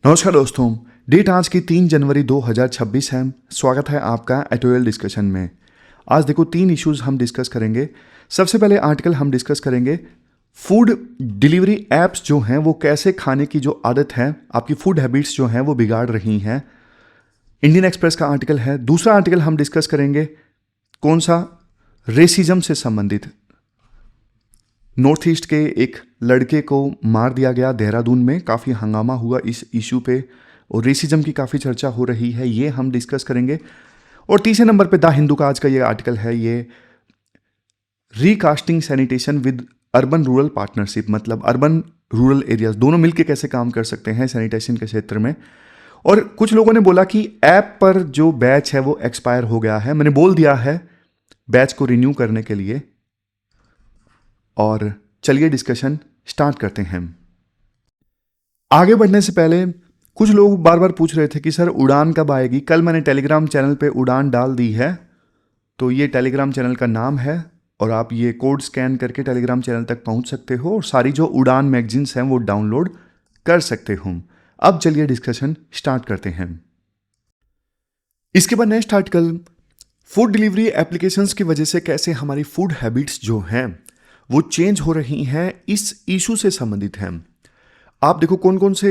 नमस्कार दोस्तों। डेट आज की 3 जनवरी 2026 है। स्वागत है आपका एटोयल डिस्कशन में। आज देखो 3 इश्यूज हम डिस्कस करेंगे। सबसे पहले आर्टिकल हम डिस्कस करेंगे फूड डिलीवरी एप्स जो हैं वो कैसे खाने की जो आदत है, आपकी फूड हैबिट्स जो हैं वो बिगाड़ रही हैं। इंडियन एक्सप्रेस का आर्टिकल है। दूसरा आर्टिकल हम डिस्कस करेंगे कौन सा, रेसिज्म से संबंधित। नॉर्थ ईस्ट के एक लड़के को मार दिया गया देहरादून में, काफ़ी हंगामा हुआ इस इशू पे और रेसिज्म की काफ़ी चर्चा हो रही है, ये हम डिस्कस करेंगे। और तीसरे नंबर पे द हिंदू का आज का ये आर्टिकल है, ये recasting sanitation with urban rural partnership, मतलब अर्बन रूरल एरियाज दोनों मिलकर कैसे काम कर सकते हैं सैनिटेशन के क्षेत्र में। और कुछ लोगों ने बोला कि ऐप पर जो बैच है वो एक्सपायर हो गया है, मैंने बोल दिया है बैच को रिन्यू करने के लिए। और चलिए डिस्कशन स्टार्ट करते हैं। आगे बढ़ने से पहले कुछ लोग बार बार पूछ रहे थे कि सर उड़ान कब आएगी। कल मैंने टेलीग्राम चैनल पे उड़ान डाल दी है, तो ये टेलीग्राम चैनल का नाम है और आप ये कोड स्कैन करके टेलीग्राम चैनल तक पहुंच सकते हो और सारी जो उड़ान मैगजीन्स हैं वो डाउनलोड कर सकते हो। अब चलिए डिस्कशन स्टार्ट करते हैं। इसके बाद next article, food delivery applications की वजह से कैसे हमारी फूड हैबिट्स जो हैं वो चेंज हो रही हैं, इस इशू से संबंधित है। आप देखो कौन कौन से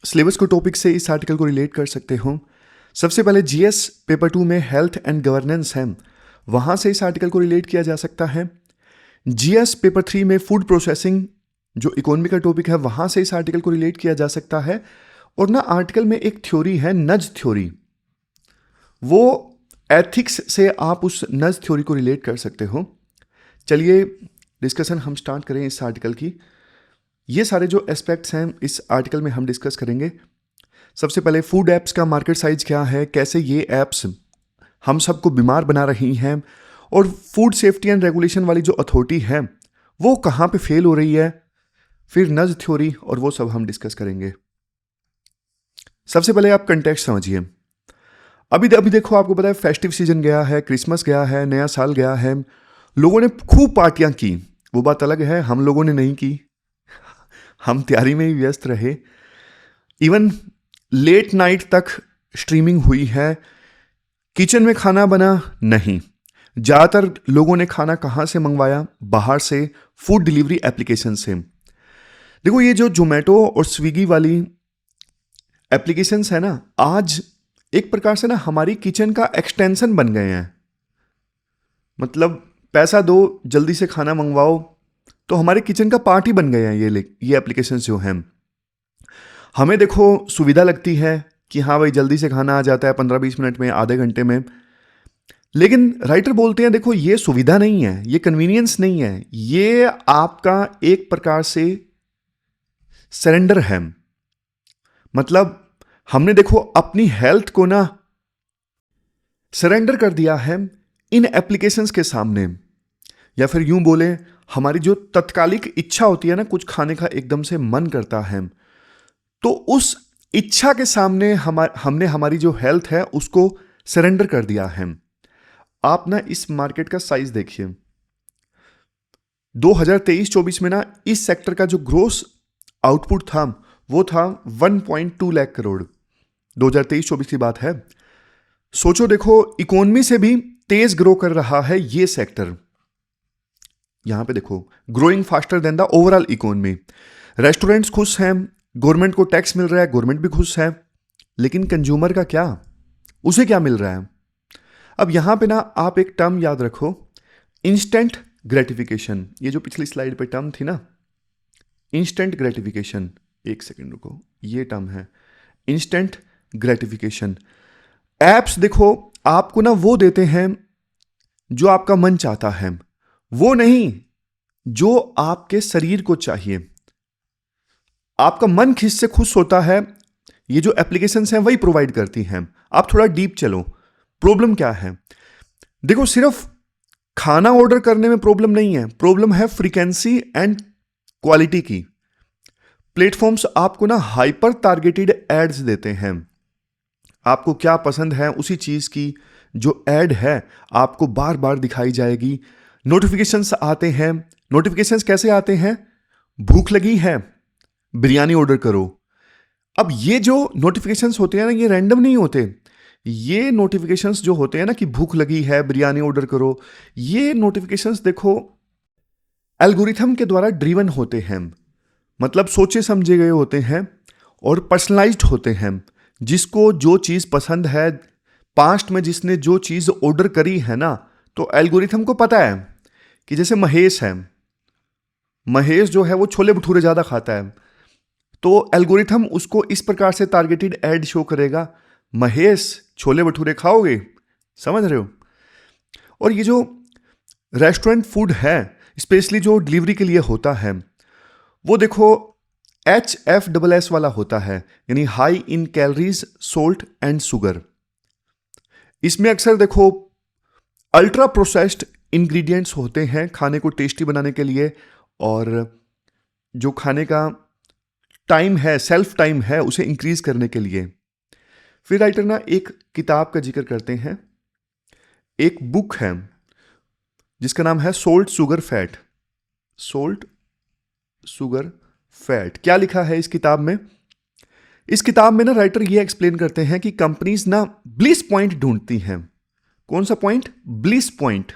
सिलेबस के टॉपिक से इस आर्टिकल को रिलेट कर सकते हो। सबसे पहले जीएस पेपर 2 में हेल्थ एंड गवर्नेंस है, वहां से इस आर्टिकल को रिलेट किया जा सकता है। जीएस पेपर 3 में फूड प्रोसेसिंग जो इकोनॉमी का टॉपिक है, वहां से इस आर्टिकल को रिलेट किया जा सकता है। और ना आर्टिकल में एक थ्योरी है नज थ्योरी, वो एथिक्स से आप उस नज थ्योरी को रिलेट कर सकते हो। चलिए डिस्कशन हम स्टार्ट करें इस आर्टिकल की। ये सारे जो एस्पेक्ट्स हैं इस आर्टिकल में हम डिस्कस करेंगे। सबसे पहले फूड ऐप्स का मार्केट साइज क्या है, कैसे ये ऐप्स हम सबको बीमार बना रही हैं, और फूड सेफ्टी एंड रेगुलेशन वाली जो अथॉरिटी है वो कहाँ पे फेल हो रही है, फिर नज थ्योरी और वो सब हम डिस्कस करेंगे। सबसे पहले आप कंटेक्स्ट समझिए। अभी देखो, आपको पता है फेस्टिव सीजन गया है, क्रिसमस गया है, नया साल गया है, लोगों ने खूब पार्टियां की, वो बात अलग है। हम लोगों ने नहीं की, हम तैयारी में ही व्यस्त रहे। इवन लेट नाइट तक स्ट्रीमिंग हुई है, किचन में खाना बना नहीं। ज़्यादातर लोगों ने खाना कहाँ से मंगवाया, बाहर से, फूड डिलीवरी एप्लीकेशन से। देखो ये जो जोमेटो और स्विगी वाली एप्लीकेशंस है ना, आज एक प्रकार से ना हमारी किचन का एक्सटेंशन बन गए हैं। मतलब पैसा दो, जल्दी से खाना मंगवाओ, तो हमारे किचन का पार्ट ही बन गए हैं ये एप्लीकेशंस जो हैं। हमें देखो सुविधा लगती है कि हाँ भाई जल्दी से खाना आ जाता है 15-20 मिनट में, आधे घंटे में। लेकिन राइटर बोलते हैं देखो ये सुविधा नहीं है, ये कन्वीनियंस नहीं है, ये आपका एक प्रकार से सरेंडर है। मतलब हमने देखो अपनी हेल्थ को ना सरेंडर कर दिया है इन एप्लीकेशंस के सामने। या फिर यूं बोले, हमारी जो तत्कालिक इच्छा होती है ना, कुछ खाने का एकदम से मन करता है, तो उस इच्छा के सामने हमने हमारी जो हेल्थ है उसको सरेंडर कर दिया है। आप ना इस मार्केट का साइज देखिए। 2023-24 में ना इस सेक्टर का जो ग्रोस आउटपुट था वो था 1.2 लाख करोड़। 2023-24 की बात है। सोचो देखो, इकोनॉमी से भी तेज ग्रो कर रहा है ये सेक्टर। यहां पे देखो, growing faster than the overall economy. Restaurants खुश हैं, गवर्नमेंट को टैक्स मिल रहा है, गवर्नमेंट भी खुश है, लेकिन कंज्यूमर का क्या, उसे क्या मिल रहा है। अब यहां पे ना आप एक टर्म याद रखो, इंस्टेंट ग्रेटिफिकेशन। ये जो पिछली स्लाइड पे टर्म थी ना, इंस्टेंट ग्रेटिफिकेशन, एक सेकेंड रुको, ये टर्म है इंस्टेंट ग्रेटिफिकेशन। एप्स देखो आपको ना वो देते हैं जो आपका मन चाहता है, वो नहीं जो आपके शरीर को चाहिए। आपका मन किस से खुश होता है, ये जो एप्लीकेशंस हैं वही प्रोवाइड करती हैं। आप थोड़ा डीप चलो, प्रॉब्लम क्या है। देखो सिर्फ खाना ऑर्डर करने में प्रॉब्लम नहीं है, प्रॉब्लम है फ्रीक्वेंसी एंड क्वालिटी की। प्लेटफॉर्म्स आपको ना हाइपर टारगेटेड एड्स देते हैं। आपको क्या पसंद है उसी चीज की जो एड है आपको बार बार दिखाई जाएगी। नोटिफिकेशंस आते हैं। नोटिफिकेशंस कैसे आते हैं, भूख लगी है बिरयानी ऑर्डर करो, अब ये जो नोटिफिकेशंस होते हैं ना, ये रैंडम नहीं होते। ये नोटिफिकेशंस जो होते हैं ना कि भूख लगी है, बिरयानी ऑर्डर करो, ये नोटिफिकेशंस देखो एल्गोरिथम के द्वारा ड्रिवन होते हैं। मतलब सोचे समझे गए होते हैं और पर्सनलाइज्ड होते हैं। जिसको जो चीज़ पसंद है, पास्ट में जिसने जो चीज़ ऑर्डर करी है ना, तो एल्गोरिथम को पता है कि जैसे महेश है, महेश जो है वो छोले भटूरे ज़्यादा खाता है, तो एल्गोरिथम उसको इस प्रकार से टारगेटेड एड शो करेगा, महेश छोले भटूरे खाओगे, समझ रहे हो। और ये जो रेस्टोरेंट फूड है, स्पेशली जो डिलीवरी के लिए होता है, वो देखो HFSS वाला होता है, यानी high in calories, salt and sugar. इसमें अक्सर देखो अल्ट्रा प्रोसेस्ड इंग्रेडिएंट्स होते हैं खाने को टेस्टी बनाने के लिए, और जो खाने का टाइम है, सेल्फ टाइम है, उसे इंक्रीज करने के लिए। फिर राइटर ना एक किताब का जिक्र करते हैं, एक बुक है जिसका नाम है salt sugar fat. Salt sugar fat, क्या लिखा है इस किताब में? इस किताब में ना राइटर ये एक्सप्लेन करते हैं कि कंपनीज ना ब्लिस पॉइंट ढूंढती हैं। कौन सा point? Bliss point.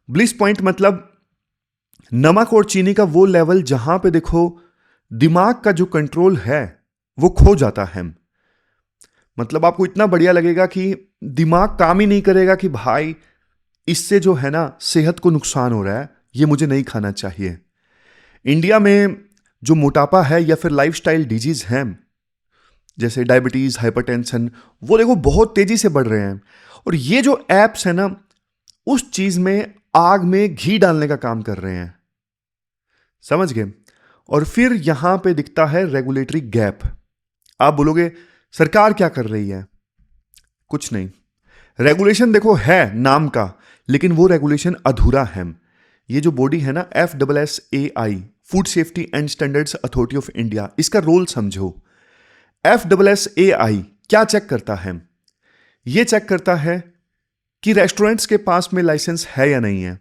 Bliss point मतलब नमक और चीनी का वो लेवल जहां पे देखो दिमाग का जो कंट्रोल है वो खो जाता है। मतलब आपको इतना बढ़िया लगेगा कि दिमाग काम ही नहीं करेगा कि भाई इससे जो है ना सेहत को नुकसान हो रहा है, ये मुझे नहीं खाना चाहिए। इंडिया में जो मोटापा है या फिर लाइफस्टाइल डिजीज हैं, जैसे डायबिटीज, हाइपरटेंशन, वो देखो बहुत तेजी से बढ़ रहे हैं। और ये जो एप्स है ना, उस चीज में आग में घी डालने का काम कर रहे हैं, समझ गए। और फिर यहां पे दिखता है रेगुलेटरी गैप। आप बोलोगे सरकार क्या कर रही है? कुछ नहीं, रेगुलेशन देखो है नाम का, लेकिन वो रेगुलेशन अधूरा है। ये जो बॉडी है ना FSSAI, food safety and standards authority of India, इसका रोल समझो। FSSAI क्या चेक करता है? ये चेक करता है कि रेस्टोरेंट्स के पास में लाइसेंस है या नहीं है।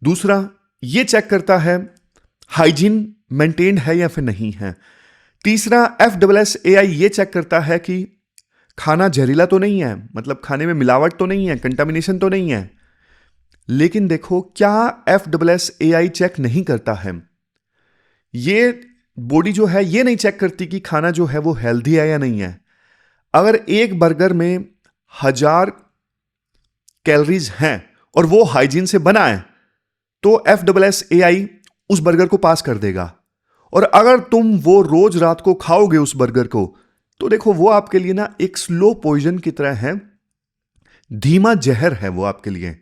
दूसरा, ये चेक करता है हाइजीन मेंटेन्ड है या फिर नहीं है। तीसरा, FSSAI ये चेक करता है कि खाना जहरीला तो नहीं है, मतलब खाने में मिलावट तो नहीं है, कंटामिनेशन तो नहीं है। लेकिन देखो क्या FSSAI चेक नहीं करता है? ये बॉडी जो है ये नहीं चेक करती कि खाना जो है वो हेल्दी है या नहीं है। अगर एक बर्गर में 1000 कैलोरीज हैं और वो हाइजीन से बना है, तो FSSAI उस बर्गर को पास कर देगा। और अगर तुम वो रोज रात को खाओगे उस बर्गर को, तो देखो वो आपके लिए ना एक स्लो पॉइजन की तरह है, धीमा जहर है वो आपके लिए,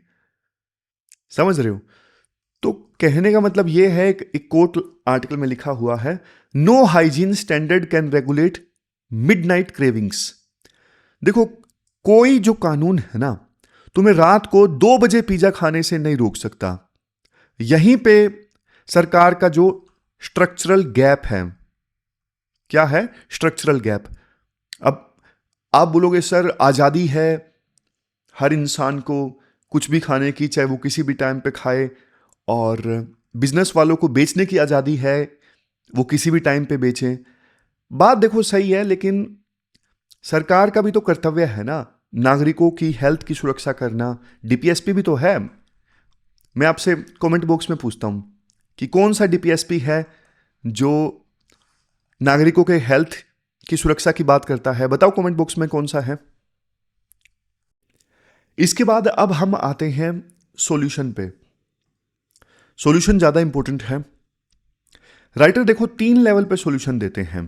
समझ रहे हो। तो कहने का मतलब ये है, एक कोट आर्टिकल में लिखा हुआ है, no hygiene standard can regulate midnight cravings. देखो कोई जो कानून है ना, तुम्हें रात को 2 बजे पिज्जा खाने से नहीं रोक सकता। यहीं पे सरकार का जो स्ट्रक्चरल गैप है। क्या है स्ट्रक्चरल गैप? अब आप बोलोगे सर आज़ादी है हर इंसान को कुछ भी खाने की, चाहे वो किसी भी टाइम पे खाए, और बिजनेस वालों को बेचने की आज़ादी है, वो किसी भी टाइम पे बेचें। बात देखो सही है, लेकिन सरकार का भी तो कर्तव्य है ना नागरिकों की हेल्थ की सुरक्षा करना। DPSP भी तो है। मैं आपसे कमेंट बॉक्स में पूछता हूं कि कौन सा DPSP है जो नागरिकों के हेल्थ की सुरक्षा की बात करता है? बताओ कमेंट बॉक्स में कौन सा है। इसके बाद अब हम आते हैं सॉल्यूशन पे। सॉल्यूशन ज्यादा इंपॉर्टेंट है। राइटर देखो 3 लेवल पे सॉल्यूशन देते हैं।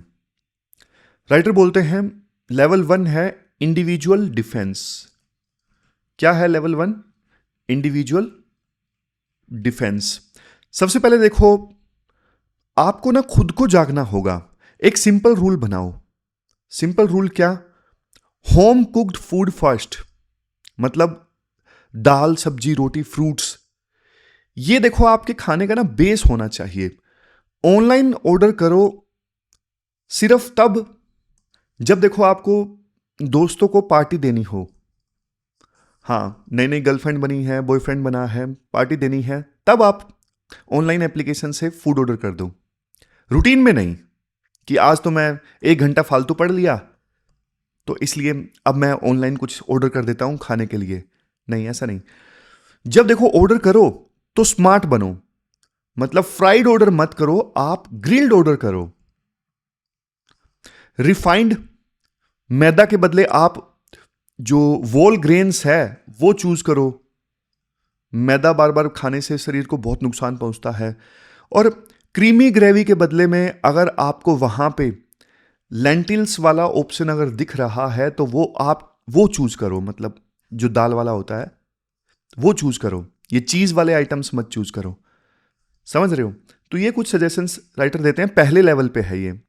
राइटर बोलते हैं लेवल 1 है इंडिविजुअल डिफेंस। क्या है लेवल 1? Individual defence. सबसे पहले देखो आपको ना खुद को जागना होगा। एक सिंपल रूल बनाओ। सिंपल रूल क्या? Home cooked food first. मतलब दाल, सब्जी, रोटी, फ्रूट्स, ये देखो आपके खाने का ना बेस होना चाहिए। ऑनलाइन ऑर्डर करो सिर्फ तब जब देखो आपको दोस्तों को पार्टी देनी हो। हाँ, नई नई गर्लफ्रेंड बनी है, बॉयफ्रेंड बना है, पार्टी देनी है, तब आप ऑनलाइन एप्लीकेशन से फूड ऑर्डर कर दो, रूटीन में नहीं। कि आज तो मैं 1 घंटा फालतू पढ़ लिया, तो इसलिए अब मैं ऑनलाइन कुछ ऑर्डर कर देता हूं खाने के लिए। नहीं, ऐसा नहीं। जब देखो ऑर्डर करो तो स्मार्ट बनो, मतलब फ्राइड ऑर्डर मत करो, आप ग्रिल्ड ऑर्डर करो। रिफाइंड मैदा के बदले आप जो वोल ग्रेन्स है वो चूज करो। मैदा बार बार खाने से शरीर को बहुत नुकसान पहुंचता है। और क्रीमी ग्रेवी के बदले में अगर आपको वहां पे लेंटिल्स वाला ऑप्शन अगर दिख रहा है तो वो चूज करो, मतलब जो दाल वाला होता है वो चूज करो। ये चीज वाले आइटम्स मत चूज करो, समझ रहे हो? तो ये कुछ सजेशंस राइटर देते हैं। पहले लेवल पे है ये,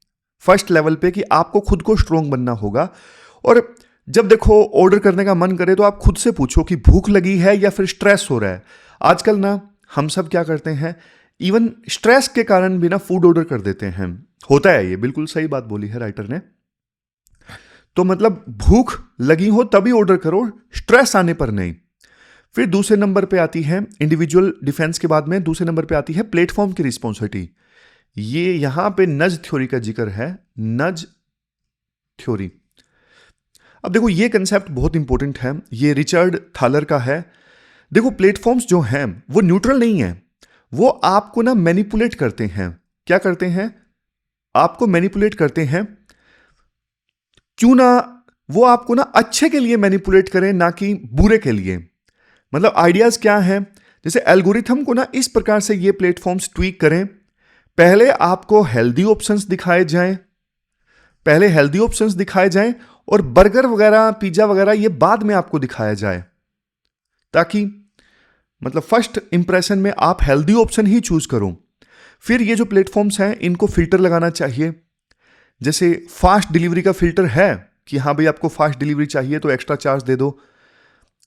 फर्स्ट लेवल पे, कि आपको खुद को स्ट्रोंग बनना होगा। और जब देखो ऑर्डर करने का मन करे तो आप खुद से पूछो कि भूख लगी है या फिर स्ट्रेस हो रहा है। आजकल ना हम सब क्या करते हैं, इवन स्ट्रेस के कारण भी ना फूड ऑर्डर कर देते हैं। होता है, ये बिल्कुल सही बात बोली है राइटर ने। तो मतलब भूख लगी हो तभी ऑर्डर करो, स्ट्रेस आने पर नहीं। फिर दूसरे नंबर पे आती है इंडिविजुअल डिफेंस के बाद में दूसरे नंबर पे आती है प्लेटफॉर्म की रिस्पॉन्सिबिलिटी। ये यहां पे नज थ्योरी का जिक्र है, नज थ्योरी। अब देखो ये कंसेप्ट बहुत इंपॉर्टेंट है, ये रिचर्ड थालर का है। देखो प्लेटफॉर्म्स जो हैं वो न्यूट्रल नहीं है, वो आपको ना मैनिपुलेट करते हैं। क्या करते हैं? आपको मैनिपुलेट करते हैं। क्यों ना वो आपको ना अच्छे के लिए मैनिपुलेट करें, ना कि बुरे के लिए। मतलब आइडियाज क्या हैं? जैसे एल्गोरिथम को ना इस प्रकार से ये प्लेटफॉर्म्स ट्वीक करें, पहले आपको हेल्दी ऑप्शंस दिखाए जाएं, और बर्गर वगैरह पिज्जा वगैरह ये बाद में आपको दिखाया जाए, ताकि मतलब फर्स्ट इंप्रेशन में आप हेल्दी ऑप्शन ही चूज करो। फिर ये जो प्लेटफॉर्म्स हैं इनको फिल्टर लगाना चाहिए। जैसे फास्ट डिलीवरी का फिल्टर है कि हाँ भाई आपको फास्ट डिलीवरी चाहिए तो एक्स्ट्रा चार्ज दे दो,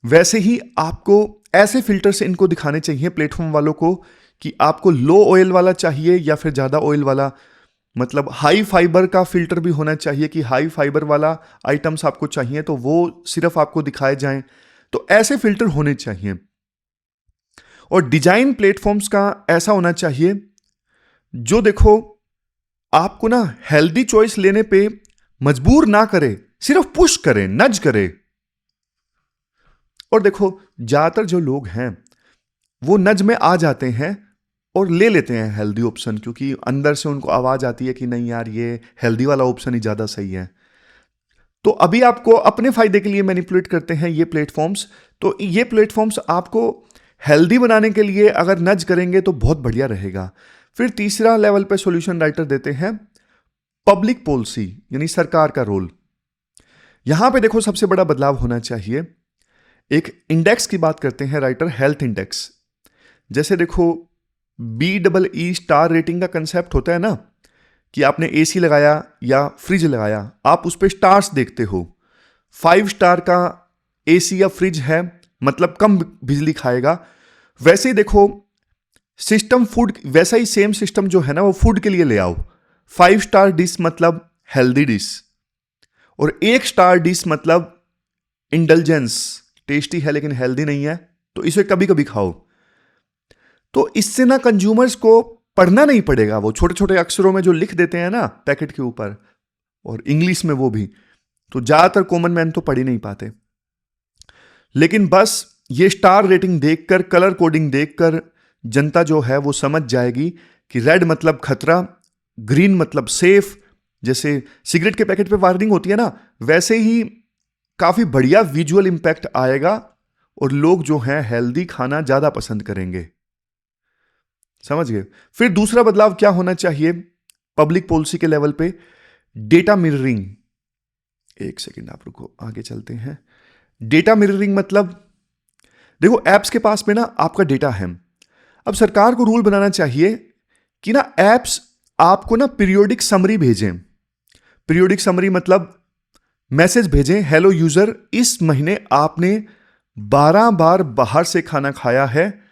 वैसे ही आपको ऐसे फिल्टर से इनको दिखाने चाहिए प्लेटफॉर्म वालों को कि आपको लो ऑयल वाला चाहिए या फिर ज्यादा ऑयल वाला। मतलब हाई फाइबर का फिल्टर भी होना चाहिए कि हाई फाइबर वाला आइटम्स आपको चाहिए तो वो सिर्फ आपको दिखाए जाएं। तो ऐसे फिल्टर होने चाहिए। और डिजाइन प्लेटफॉर्म्स का ऐसा होना चाहिए जो देखो आपको ना हेल्दी चॉइस लेने पे मजबूर ना करे, सिर्फ पुश करे, नज करे। और देखो ज्यादातर जो लोग हैं वो नज में आ जाते हैं और ले लेते हैं हेल्दी ऑप्शन, क्योंकि अंदर से उनको आवाज आती है कि नहीं यार ये हेल्दी वाला ऑप्शन ही ज्यादा सही है। तो अभी आपको अपने फायदे के लिए मैनिपुलेट करते हैं ये प्लेटफॉर्म्स। तो ये प्लेटफॉर्म्स आपको हेल्दी बनाने के लिए अगर नज करेंगे तो बहुत बढ़िया रहेगा। फिर तीसरा लेवल पे सॉल्यूशन राइटर देते हैं पब्लिक पॉलिसी, यानी सरकार का रोल। यहां पे देखो सबसे बड़ा बदलाव होना चाहिए। एक इंडेक्स की बात करते हैं राइटर, हेल्थ इंडेक्स। जैसे देखो BEE स्टार रेटिंग का कंसेप्ट होता है ना, कि आपने एसी लगाया या फ्रिज लगाया, आप उस पर स्टार्स देखते हो। 5 स्टार का एसी या फ्रिज है मतलब कम बिजली खाएगा। वैसे ही देखो सिस्टम फूड, वैसा ही सेम सिस्टम जो है ना वो फूड के लिए ले आओ। 5 स्टार डिश मतलब हेल्दी डिश, और 1 स्टार डिश मतलब इंडल्जेंस, टेस्टी है लेकिन हेल्दी नहीं है तो इसे कभी कभी खाओ। तो इससे ना कंज्यूमर्स को पढ़ना नहीं पड़ेगा, वो छोटे छोटे अक्षरों में जो लिख देते हैं ना पैकेट के ऊपर, और इंग्लिश में वो भी, तो ज्यादातर कॉमन मैन तो पढ़ ही नहीं पाते। लेकिन बस ये स्टार रेटिंग देखकर, कलर कोडिंग देखकर जनता जो है वो समझ जाएगी कि रेड मतलब खतरा, ग्रीन मतलब सेफ। जैसे सिगरेट के पैकेट पे वार्निंग होती है ना, वैसे ही काफी बढ़िया विजुअल इंपैक्ट आएगा और लोग जो हैं हेल्दी खाना ज्यादा पसंद करेंगे। समझ गए? फिर दूसरा बदलाव क्या होना चाहिए पब्लिक पॉलिसी के लेवल पे? Data mirroring. एक सेकंड आप रुको, आगे चलते हैं। डेटा मिररिंग मतलब देखो एप्स के पास में ना आपका डेटा है। अब सरकार को रूल बनाना चाहिए कि ना एप्स आपको ना पीरियोडिक समरी भेजें। पीरियोडिक समरी मतलब मैसेज भेजें, हेलो यूजर इस महीने आपने 12 बार बाहर से खाना खाया है,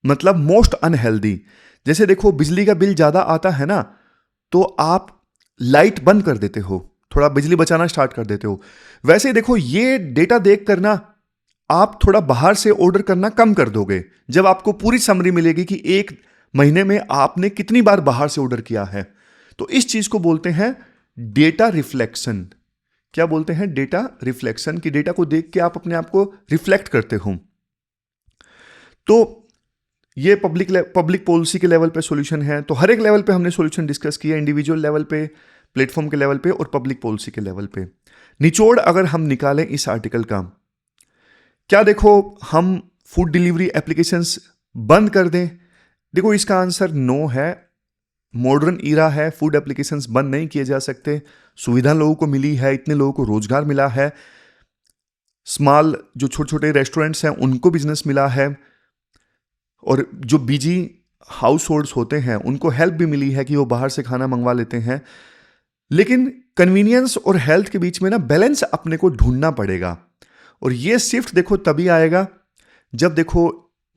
मतलब मोस्ट अनहेल्दी। जैसे देखो बिजली का बिल ज्यादा आता है ना, तो आप लाइट बंद कर देते हो, थोड़ा बिजली बचाना स्टार्ट कर देते हो। वैसे देखो ये डेटा देख कर ना आप थोड़ा बाहर से ऑर्डर करना कम कर दोगे, जब आपको पूरी समरी मिलेगी कि एक महीने में आपने कितनी बार बाहर से ऑर्डर किया है। तो इस चीज को बोलते हैं डेटा रिफ्लेक्शन। क्या बोलते हैं? डेटा रिफ्लेक्शन, कि डेटा को देख के आप अपने आप को रिफ्लेक्ट करते हो। तो ये पब्लिक पॉलिसी के लेवल पे सॉल्यूशन है। तो हर एक लेवल पे हमने सॉल्यूशन डिस्कस किया, इंडिविजुअल लेवल पे, प्लेटफॉर्म के लेवल पे और पब्लिक पॉलिसी के लेवल पे। निचोड़ अगर हम निकालें इस आर्टिकल का, क्या देखो हम फूड डिलीवरी एप्लीकेशंस बंद कर दें? देखो इसका आंसर नो है। मॉडर्न ईरा है, फूड एप्लीकेशंस बंद नहीं किए जा सकते। सुविधा लोगों को मिली है, इतने लोगों को रोजगार मिला है, स्मॉल जो छोटे छोटे रेस्टोरेंट्स हैं उनको बिजनेस मिला है, और जो बिजी हाउस होल्ड्स होते हैं उनको हेल्प भी मिली है कि वो बाहर से खाना मंगवा लेते हैं। लेकिन कन्वीनियंस और हेल्थ के बीच में ना बैलेंस अपने को ढूंढना पड़ेगा। और ये शिफ्ट देखो तभी आएगा जब देखो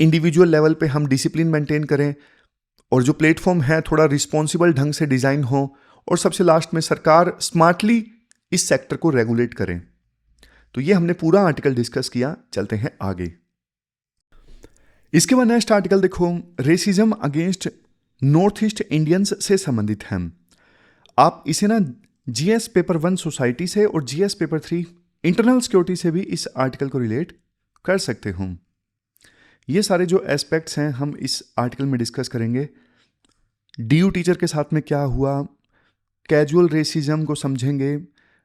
इंडिविजुअल लेवल पे हम डिसिप्लिन मेंटेन करें, और जो प्लेटफॉर्म है थोड़ा रिस्पॉन्सिबल ढंग से डिजाइन हो, और सबसे लास्ट में सरकार स्मार्टली इस सेक्टर को रेगुलेट करें। तो ये हमने पूरा आर्टिकल डिस्कस किया। चलते हैं आगे। इसके बाद नेक्स्ट आर्टिकल देखो, racism against north east Indians से संबंधित है। आप इसे ना जीएस पेपर 1 सोसाइटी से और जीएस पेपर 3 इंटरनल सिक्योरिटी से भी इस आर्टिकल को रिलेट कर सकते हो। ये सारे जो एस्पेक्ट्स हैं हम इस आर्टिकल में डिस्कस करेंगे। डीयू टीचर के साथ में क्या हुआ, कैजुअल रेसिज्म को समझेंगे,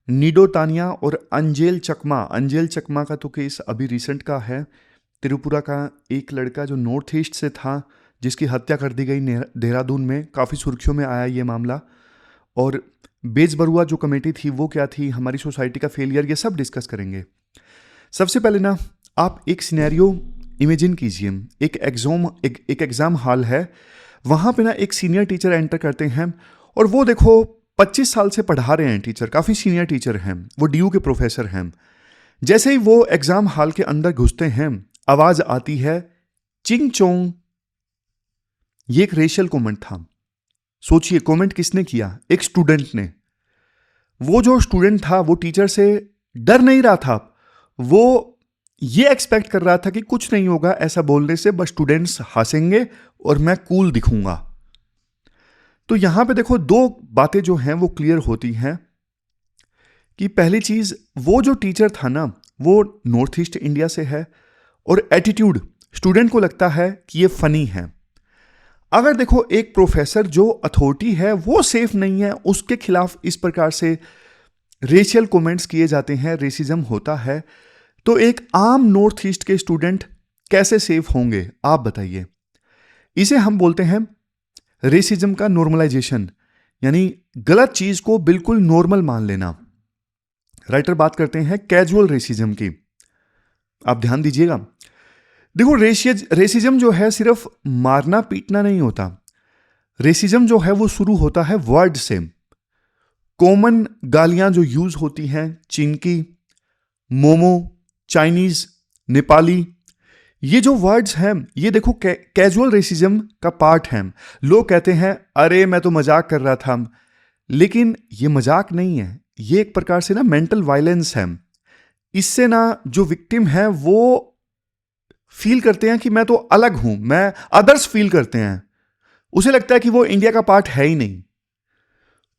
नीडो तानिया और अंजेल चकमा का तो केस अभी रिसेंट का है। त्रिपुरा का एक लड़का जो नॉर्थ ईस्ट से था जिसकी हत्या कर दी गई देहरादून में, काफ़ी सुर्खियों में आया ये मामला। और बेज बरुआ जो कमेटी थी वो क्या थी, हमारी सोसाइटी का फेलियर, ये सब डिस्कस करेंगे। सबसे पहले ना आप एक सिनेरियो इमेजिन कीजिए। एक एग्जाम हॉल है, वहाँ पे ना एक सीनियर टीचर एंटर करते हैं, और वो देखो 25 साल से पढ़ा रहे हैं टीचर, काफ़ी सीनियर टीचर हैं, वो डीयू के प्रोफेसर हैं। जैसे ही वो एग्जाम हॉल के अंदर घुसते हैं, आवाज आती है चिंग चोंग। ये एक रेशियल कमेंट था। सोचिए कमेंट किसने किया? एक स्टूडेंट ने। वो जो स्टूडेंट था वो टीचर से डर नहीं रहा था, वो ये एक्सपेक्ट कर रहा था कि कुछ नहीं होगा ऐसा बोलने से, बस स्टूडेंट्स हंसेंगे और मैं कूल दिखूंगा। तो यहां पे देखो दो बातें जो हैं वो क्लियर होती हैं कि पहली चीज, वो जो टीचर था ना वो नॉर्थ ईस्ट इंडिया से है, और एटीट्यूड स्टूडेंट को लगता है कि ये फनी है। अगर देखो एक प्रोफेसर जो अथॉरिटी है वो सेफ नहीं है, उसके खिलाफ इस प्रकार से रेशियल कमेंट्स किए जाते हैं, रेसिज्म होता है, तो एक आम नॉर्थ ईस्ट के स्टूडेंट कैसे सेफ होंगे आप बताइए। इसे हम बोलते हैं रेसिज्म का नॉर्मलाइजेशन, यानी गलत चीज को बिल्कुल नॉर्मल मान लेना। राइटर बात करते हैं कैजुअल रेसिज्म की। आप ध्यान दीजिएगा, देखो रेसिज्म जो है सिर्फ मारना पीटना नहीं होता। रेसिज्म जो है वो शुरू होता है वर्ड से। कॉमन गालियां जो यूज होती हैं, चिंकी, मोमो, चाइनीज, नेपाली, ये जो वर्ड्स हैं ये देखो कैजुअल रेसिज्म का पार्ट हैं। लोग कहते हैं अरे मैं तो मजाक कर रहा था, लेकिन ये मजाक नहीं है, ये एक प्रकार से ना मेंटल वायलेंस है। इससे ना जो विक्टिम है वो फील करते हैं कि मैं तो अलग हूं, मैं अदर्स फील करते हैं, उसे लगता है कि वो इंडिया का पार्ट है ही नहीं।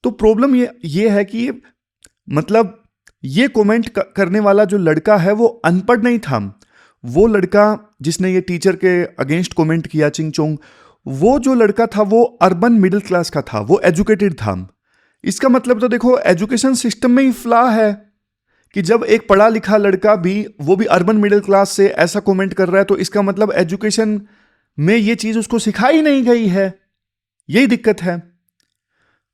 तो प्रॉब्लम ये है कि मतलब ये कमेंट करने वाला जो लड़का है वो अनपढ़ नहीं था। वो लड़का जिसने ये टीचर के अगेंस्ट कमेंट किया चिंग चोंग, वो जो लड़का था वो अर्बन मिडिल क्लास का था, वो एजुकेटेड था। इसका मतलब तो देखो एजुकेशन सिस्टम में ही फ्लॉ है कि जब एक पढ़ा लिखा लड़का भी, वो भी अर्बन मिडिल क्लास से ऐसा कमेंट कर रहा है, तो इसका मतलब एजुकेशन में ये चीज उसको सिखाई नहीं गई है। यही दिक्कत है।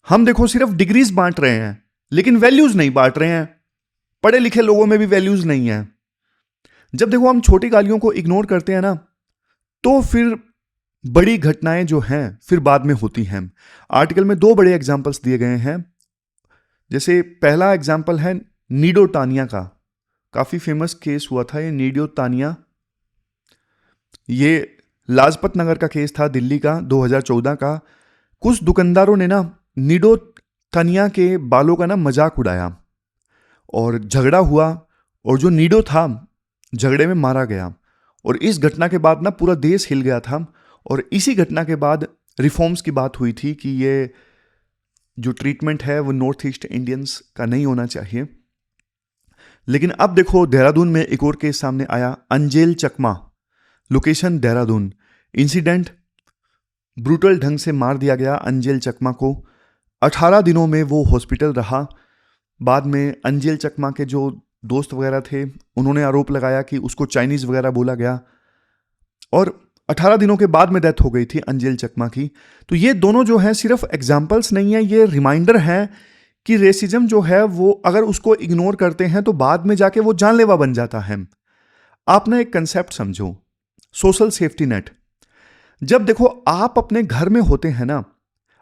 हम देखो सिर्फ डिग्रीज बांट रहे हैं लेकिन वैल्यूज नहीं बांट रहे हैं। पढ़े लिखे लोगों में भी वैल्यूज नहीं है। जब देखो हम छोटी गालियों को इग्नोर करते हैं ना, तो फिर बड़ी घटनाएं जो हैं फिर बाद में होती हैं। आर्टिकल में 2 बड़े एग्जाम्पल्स दिए गए हैं। जैसे पहला एग्जाम्पल है नीडो तानिया का, काफी फेमस केस हुआ था ये नीडो तानिया। ये लाजपत नगर का केस था, दिल्ली का, 2014 का। कुछ दुकानदारों ने ना नीडो तानिया के बालों का ना मजाक उड़ाया और झगड़ा हुआ, और जो नीडो था झगड़े में मारा गया। और इस घटना के बाद ना पूरा देश हिल गया था। और इसी घटना के बाद रिफॉर्म्स की बात हुई थी कि ये जो ट्रीटमेंट है वो नॉर्थ ईस्ट इंडियंस का नहीं होना चाहिए। लेकिन अब देखो देहरादून में एक और केस सामने आया, अंजेल चकमा, लोकेशन देहरादून। इंसिडेंट, ब्रूटल ढंग से मार दिया गया अंजेल चकमा को। 18 दिनों में वो हॉस्पिटल रहा। बाद में अंजेल चकमा के जो दोस्त वगैरह थे उन्होंने आरोप लगाया कि उसको चाइनीज वगैरह बोला गया, और 18 दिनों के बाद में डेथ हो गई थी अंजेल चकमा की। तो ये दोनों जो है सिर्फ एग्जाम्पल्स नहीं है, ये रिमाइंडर है कि रेसिज्म जो है वो अगर उसको इग्नोर करते हैं तो बाद में जाके वो जानलेवा बन जाता है। आप ना एक कंसेप्ट समझो, सोशल सेफ्टी नेट। जब देखो आप अपने घर में होते हैं ना,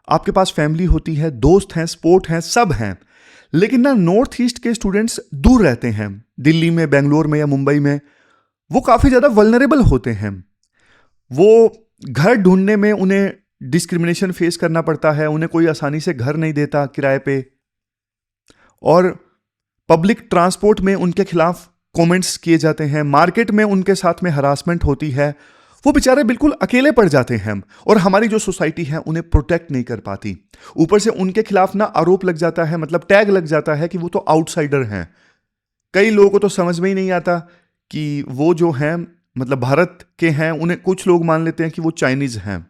आपके पास फैमिली होती है, दोस्त हैं, स्पोर्ट हैं, सब हैं, लेकिन ना नॉर्थ ईस्ट के स्टूडेंट्स दूर रहते हैं, दिल्ली में, बेंगलोर में या मुंबई में, वो काफी ज्यादा वल्नरेबल होते हैं। वो घर ढूंढने में उन्हें डिस्क्रिमिनेशन फेस करना पड़ता है, उन्हें कोई आसानी से घर नहीं देता किराए पे, और पब्लिक ट्रांसपोर्ट में उनके खिलाफ कमेंट्स किए जाते हैं, मार्केट में उनके साथ में हरासमेंट होती है। वो बेचारे बिल्कुल अकेले पड़ जाते हैं, और हमारी जो सोसाइटी है उन्हें प्रोटेक्ट नहीं कर पाती। ऊपर से उनके खिलाफ ना आरोप लग जाता है, मतलब टैग लग जाता है कि वो तो आउटसाइडर हैं। कई लोगों को तो समझ में ही नहीं आता कि वो जो हैं मतलब भारत के हैं, उन्हें कुछ लोग मान लेते हैं कि वो चाइनीज हैं।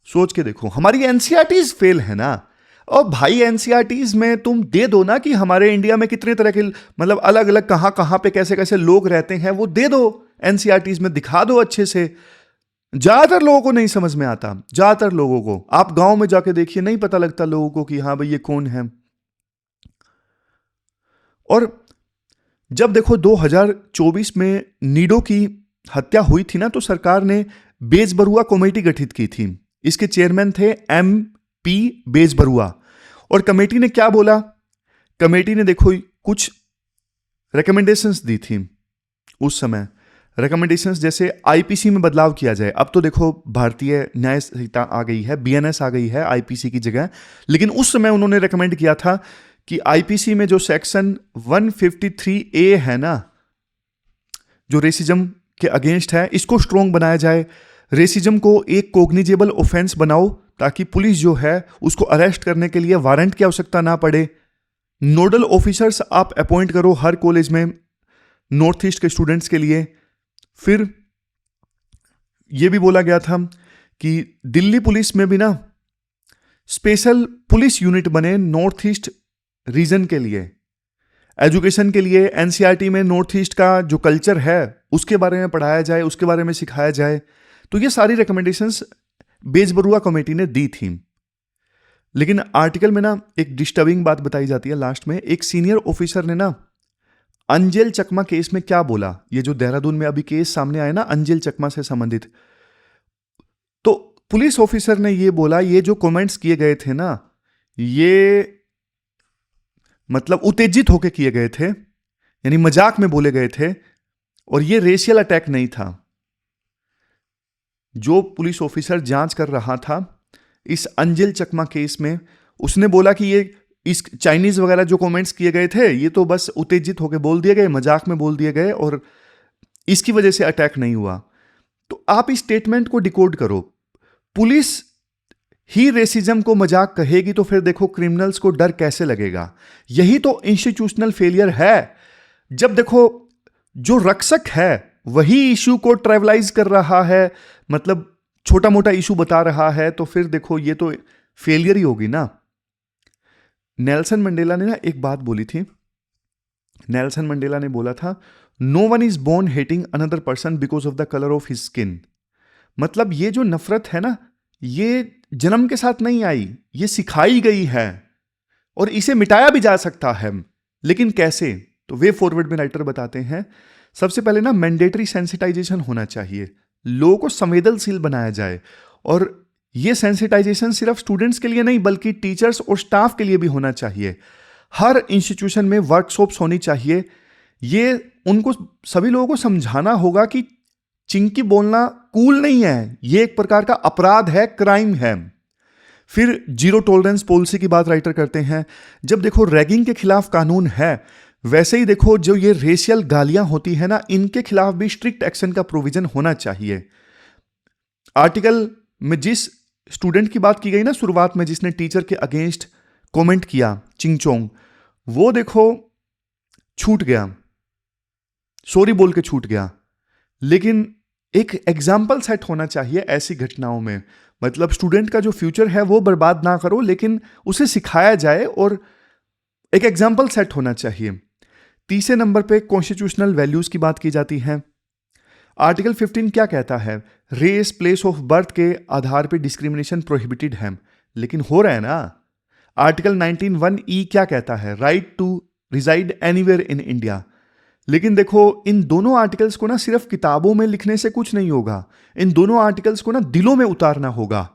सोच के देखो, हमारी एनसीईआरटीज फेल है ना। और भाई एनसीईआरटीज में तुम दे दो ना कि हमारे इंडिया में कितने तरह के मतलब अलग अलग कहां कहां पे कैसे कैसे लोग रहते हैं, वो दे दो एनसीईआरटीज में, दिखा दो अच्छे से। ज्यादातर लोगों को नहीं समझ में आता, ज्यादातर लोगों को आप गांव में जाके देखिए, नहीं पता लगता लोगों को कि हाँ भाई ये कौन है। और जब देखो 2024 में नीडो की हत्या हुई थी ना, तो सरकार ने बेजबरुआ कमेटी गठित की थी। इसके चेयरमैन थे MP बेजबरुआ। और कमेटी ने क्या बोला, कमेटी ने देखो कुछ रिकमेंडेशंस दी थी उस समय। रिकमेंडेशंस जैसे आईपीसी में बदलाव किया जाए। अब तो देखो भारतीय न्याय संहिता आ गई है, BNS आ गई है आईपीसी की जगह, लेकिन उस समय उन्होंने रिकमेंड किया था कि आईपीसी में जो सेक्शन 153A है ना, जो रेसिज्म के अगेंस्ट है, इसको स्ट्रोंग बनाया जाए। रेसिज्म को एक कोग्निजेबल ऑफेंस बनाओ ताकि पुलिस जो है उसको अरेस्ट करने के लिए वारंट की आवश्यकता ना पड़े। नोडल ऑफिसर्स आप अपॉइंट करो हर कॉलेज में नॉर्थ ईस्ट के स्टूडेंट्स के लिए। फिर यह भी बोला गया था कि दिल्ली पुलिस में भी ना स्पेशल पुलिस यूनिट बने नॉर्थ ईस्ट रीजन के लिए, एजुकेशन के लिए। एनसीईआरटी में नॉर्थ ईस्ट का जो कल्चर है उसके बारे में पढ़ाया जाए, उसके बारे में सिखाया जाए। तो ये सारी रिकमेंडेशंस बेजबरुआ कमेटी ने दी थी। लेकिन आर्टिकल में ना एक डिस्टर्बिंग बात बताई जाती है लास्ट में। एक सीनियर ऑफिसर ने ना अंजेल चकमा केस में क्या बोला, ये जो देहरादून में अभी केस सामने आया ना अंजेल चकमा से संबंधित, तो पुलिस ऑफिसर ने ये बोला, ये जो कमेंट्स किए गए थे ना, ये मतलब उत्तेजित होकर किए गए थे, यानी मजाक में बोले गए थे, और ये रेशियल अटैक नहीं था। जो पुलिस ऑफिसर जांच कर रहा था इस अंजेल चकमा केस में, उसने बोला कि ये इस चाइनीज वगैरह जो कमेंट्स किए गए थे ये तो बस उत्तेजित होकर बोल दिए गए, मजाक में बोल दिए गए, और इसकी वजह से अटैक नहीं हुआ। तो आप इस स्टेटमेंट को डिकोड करो। पुलिस ही रेसिज्म को मजाक कहेगी तो फिर देखो क्रिमिनल्स को डर कैसे लगेगा। यही तो इंस्टीट्यूशनल फेलियर है। जब देखो जो रक्षक है वही इशू को ट्रेवलाइज कर रहा है, मतलब छोटा मोटा इशू बता रहा है, तो फिर देखो ये तो फेलियर ही होगी ना। नेल्सन मंडेला ने ना एक बात बोली थी। नेल्सन मंडेला ने बोला था, no one is born hating another person because of the colour of his skin. मतलब ये जो नफरत है ना, ये जन्म के साथ नहीं आई, ये सिखाई गई है, और इसे मिटाया भी जा सकता है। लेकिन कैसे? तो वे फॉरवर्ड में राइटर बताते हैं, सबसे पहले ना मैंडेटरी सेंसिटाइजेशन होना चाहिए, लोगों को संवेदनशील बनाया जाए। और ये सेंसिटाइजेशन सिर्फ स्टूडेंट्स के लिए नहीं बल्कि टीचर्स और स्टाफ के लिए भी होना चाहिए। हर इंस्टीट्यूशन में वर्कशॉप्स होनी चाहिए। ये उनको सभी लोगों को समझाना होगा कि चिंकी बोलना कूल नहीं है, ये एक प्रकार का अपराध है, क्राइम है। फिर जीरो टॉलरेंस पॉलिसी की बात राइटर करते हैं। जब देखो रैगिंग के खिलाफ कानून है, वैसे ही देखो जो ये रेशियल गालियां होती है ना, इनके खिलाफ भी स्ट्रिक्ट एक्शन का प्रोविजन होना चाहिए। आर्टिकल में जिस स्टूडेंट की बात की गई ना शुरुआत में, जिसने टीचर के अगेंस्ट कमेंट किया, चिंगचोंग, वो देखो छूट गया, सॉरी बोल के छूट गया। लेकिन एक एग्जाम्पल सेट होना चाहिए ऐसी घटनाओं में। मतलब स्टूडेंट का जो फ्यूचर है वो बर्बाद ना करो, लेकिन उसे सिखाया जाए और एक एग्जाम्पल सेट होना चाहिए। तीसरे नंबर पे कॉन्स्टिट्यूशनल वैल्यूज की बात की जाती है। आर्टिकल 15 क्या कहता है? रेस, प्लेस ऑफ बर्थ के आधार पे डिस्क्रिमिनेशन प्रोहिबिटेड है, लेकिन हो रहा है ना। आर्टिकल 19(1)(e क्या कहता है? Right to reside anywhere in India. लेकिन देखो, इन दोनों आर्टिकल्स को ना सिर्फ किताबों में लिखने से कुछ नहीं होगा, इन दोनों आर्टिकल्स को ना दिलों में उतारना होगा।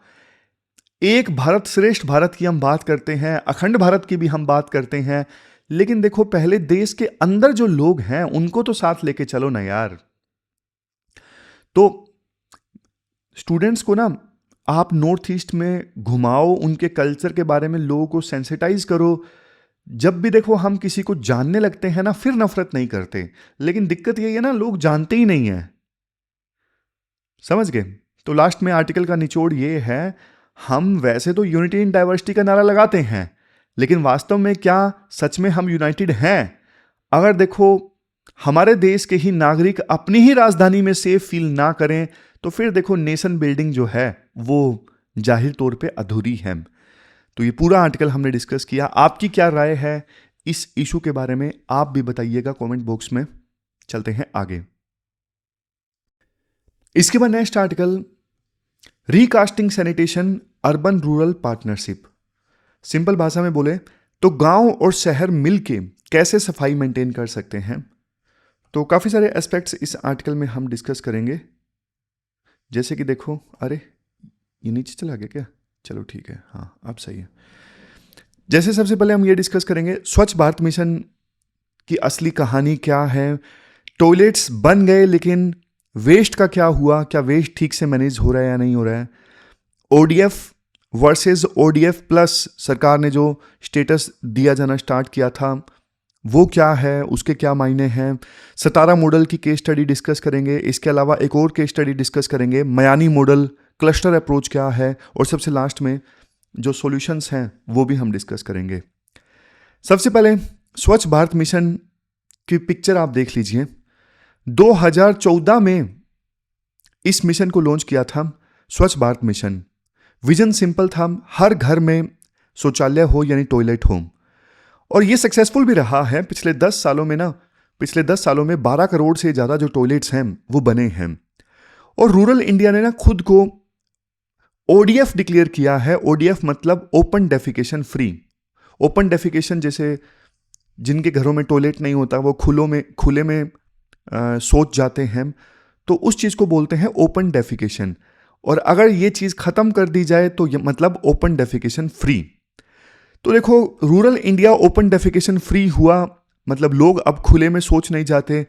एक भारत श्रेष्ठ भारत की हम बात करते हैं, अखंड भारत की भी हम बात करते हैं, लेकिन देखो पहले देश के अंदर जो लोग हैं उनको तो साथ लेके चलो ना यार। तो स्टूडेंट्स को ना आप नॉर्थ ईस्ट में घुमाओ, उनके कल्चर के बारे में लोगों को सेंसिटाइज करो। जब भी देखो हम किसी को जानने लगते हैं ना, फिर नफरत नहीं करते। लेकिन दिक्कत यही है ना, लोग जानते ही नहीं है। समझ गए? तो लास्ट में आर्टिकल का निचोड़ ये है, हम वैसे तो यूनिटी इन डाइवर्सिटी का नारा लगाते हैं, लेकिन वास्तव में क्या सच में हम यूनाइटेड हैं? अगर देखो हमारे देश के ही नागरिक अपनी ही राजधानी में सेफ फील ना करें, तो फिर देखो नेशन बिल्डिंग जो है वो जाहिर तौर पे अधूरी है। तो ये पूरा आर्टिकल हमने डिस्कस किया। आपकी क्या राय है इस इशू के बारे में, आप भी बताइएगा कमेंट बॉक्स में। चलते हैं आगे। इसके बाद next article, recasting sanitation urban rural partnership. Simple भाषा में बोले तो गांव और शहर मिलके कैसे सफाई मेंटेन कर सकते हैं। तो काफ़ी सारे एस्पेक्ट्स इस आर्टिकल में हम डिस्कस करेंगे। जैसे कि देखो, अरे ये नीचे चला गया क्या? चलो ठीक है, हाँ अब सही है। जैसे सबसे पहले हम ये डिस्कस करेंगे स्वच्छ भारत मिशन की असली कहानी क्या है। टॉयलेट्स बन गए, लेकिन वेस्ट का क्या हुआ? क्या वेस्ट ठीक से मैनेज हो रहा है या नहीं हो रहा है? ओडीएफ वर्सेस ओडीएफ प्लस सरकार ने जो स्टेटस दिया जाना स्टार्ट किया था वो क्या है, उसके क्या मायने हैं। सतारा मॉडल की केस स्टडी डिस्कस करेंगे। इसके अलावा एक और केस स्टडी डिस्कस करेंगे, मयानी मॉडल, क्लस्टर अप्रोच क्या है, और सबसे लास्ट में जो सॉल्यूशंस हैं वो भी हम डिस्कस करेंगे। सबसे पहले स्वच्छ भारत मिशन की पिक्चर आप देख लीजिए। 2014 में इस मिशन को लॉन्च किया था, स्वच्छ भारत मिशन। विजन सिंपल था, हर घर में शौचालय हो यानी टॉयलेट हो, और ये सक्सेसफुल भी रहा है। पिछले 10 सालों में 12 करोड़ से ज़्यादा जो टॉयलेट्स हैं वो बने हैं। और रूरल इंडिया ने ना खुद को ओडीएफ डिक्लेयर किया है। ओडीएफ मतलब open defecation free. Open defecation जैसे जिनके घरों में टॉयलेट नहीं होता वो खुले में शौच जाते हैं, तो उस चीज़ को बोलते हैं ओपन डेफिकेशन। और अगर ये चीज़ ख़त्म कर दी जाए तो ये मतलब ओपन डेफिकेशन फ्री। तो देखो rural India open defecation free हुआ, मतलब लोग अब खुले में शौच नहीं जाते।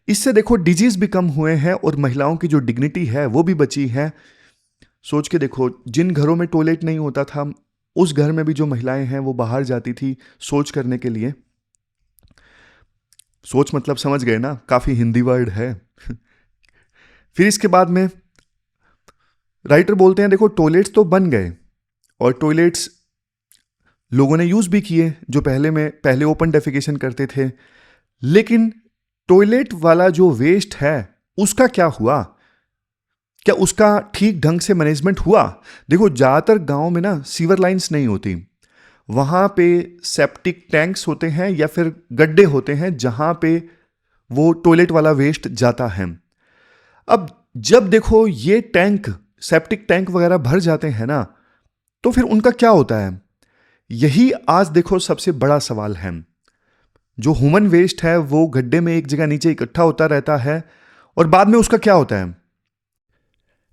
इससे देखो डिजीज भी कम हुए हैं और महिलाओं की जो डिग्निटी है वो भी बची है। सोच के देखो, जिन घरों में टॉयलेट नहीं होता था उस घर में भी जो महिलाएं हैं वो बाहर जाती थी शौच करने के लिए। सोच मतलब समझ गए ना, काफ़ी हिंदी वर्ड है। फिर इसके बाद में राइटर बोलते हैं देखो टॉयलेट्स तो बन गए और टॉयलेट्स लोगों ने यूज़ भी किए जो पहले ओपन डेफिकेशन करते थे, लेकिन टॉयलेट वाला जो वेस्ट है उसका क्या हुआ? क्या उसका ठीक ढंग से मैनेजमेंट हुआ? देखो ज़्यादातर गांव में ना सीवर लाइंस नहीं होती, वहाँ पे सेप्टिक टैंक्स होते हैं या फिर गड्ढे होते हैं जहाँ पे वो टॉयलेट वाला वेस्ट जाता है। अब जब देखो ये टैंक, सेप्टिक टैंक वगैरह भर जाते हैं ना, तो फिर उनका क्या होता है? यही आज देखो सबसे बड़ा सवाल है। जो ह्यूमन वेस्ट है वो गड्ढे में एक जगह नीचे इकट्ठा होता रहता है और बाद में उसका क्या होता है?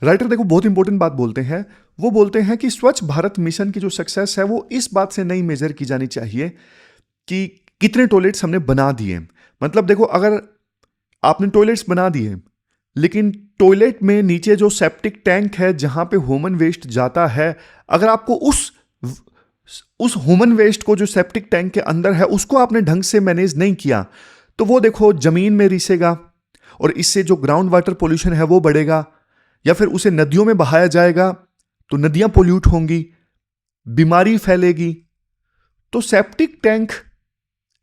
राइटर देखो बहुत इंपॉर्टेंट बात बोलते हैं। वो बोलते हैं कि स्वच्छ भारत मिशन की जो सक्सेस है वो इस बात से नहीं मेजर की जानी चाहिए कि कितने टॉयलेट्स हमने बना दिए। मतलब देखो अगर आपने टॉयलेट्स बना दिए लेकिन टॉयलेट में नीचे जो सेप्टिक टैंक है जहां पे ह्यूमन वेस्ट जाता है, अगर आपको उस ह्यूमन वेस्ट को जो सेप्टिक टैंक के अंदर है उसको आपने ढंग से मैनेज नहीं किया, तो वो देखो जमीन में रिसेगा और इससे जो ग्राउंड वाटर पोल्यूशन है वो बढ़ेगा या फिर उसे नदियों में बहाया जाएगा, तो नदियां पोल्यूट होंगी, बीमारी फैलेगी। तो सेप्टिक टैंक